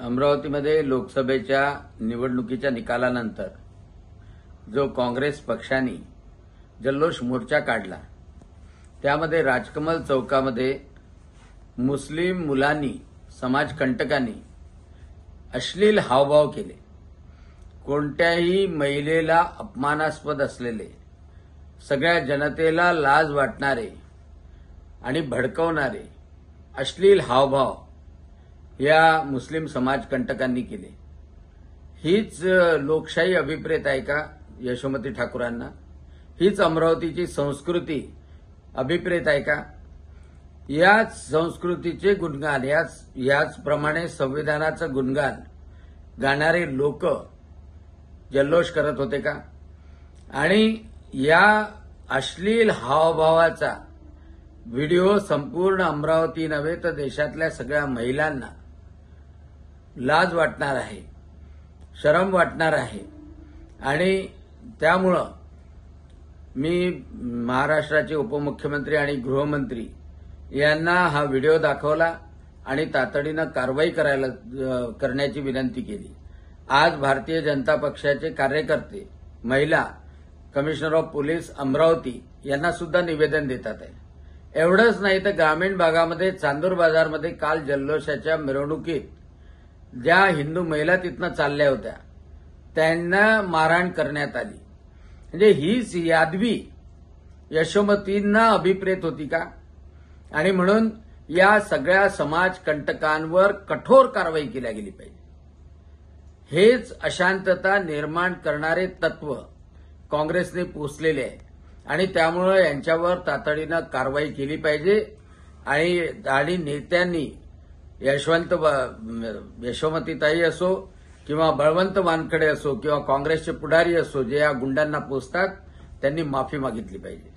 अमरावतीमध्ये लोकसभेच्या निवडणुकीच्या निकालानंतर जो काँग्रेस पक्षाने जल्लोष मोर्चा काढला त्यामध्ये राजकमल चौकामध्ये मुस्लिम मुलांनी समाजकंटकांनी अश्लील हावभाव केले। कोणत्याही महिलेला अपमानास्पद असलेले, सगळ्या जनतेला लाज वाटणारे आणि भडकवणारे अश्लील हावभाव या मुस्लिम समाजकंटकांनी केले। हीच लोकशाही अभिप्रेत आहे का यशोमती ठाकूरांना? हीच अमरावतीची संस्कृती अभिप्रेत आहे का? याच संस्कृतीचे गुणगान, याचप्रमाणे संविधानाचं गुणगान गाणारे लोक जल्लोष करत होते का? आणि या अश्लील हावभावाचा व्हिडिओ संपूर्ण अमरावती नव्हे तर देशातल्या सगळ्या महिलांना लाज वाटणार आहे, शरम वाटणार आहे। आणि त्यामुळं मी महाराष्ट्राचे उपमुख्यमंत्री आणि गृहमंत्री यांना हा व्हिडिओ दाखवला आणि तातडीनं कारवाई करण्याची विनंती केली। आज भारतीय जनता पक्षाचे कार्यकर्ते, महिला, कमिशनर ऑफ पोलीस अमरावती यांना सुद्धा निवेदन देतात आहे। एवढंच नाही तर ग्रामीण भागामध्ये चांदूर बाजारमध्ये काल जल्लोषाच्या मिरवणुकीत ज्या हिंदू महिला तिथनं चालल्या होत्या त्यांना मारहाण करण्यात आली। म्हणजे हीच यादवी यशोमतींना अभिप्रेत होती का? आणि म्हणून या सगळ्या समाजकंटकांवर कठोर कारवाई केली गेली पाहिजे। हेच अशांतता निर्माण करणारे तत्व काँग्रेसने पोसलेले आहे आणि त्यामुळे यांच्यावर तातडीनं कारवाई केली पाहिजे। आणि नेत्यांनी यशोमतीताई असो किंवा बळवंत वानखडे असो किंवा काँग्रेसचे पुढारी असो जे या गुंडांना पोसतात त्यांनी माफी मागितली पाहिजे।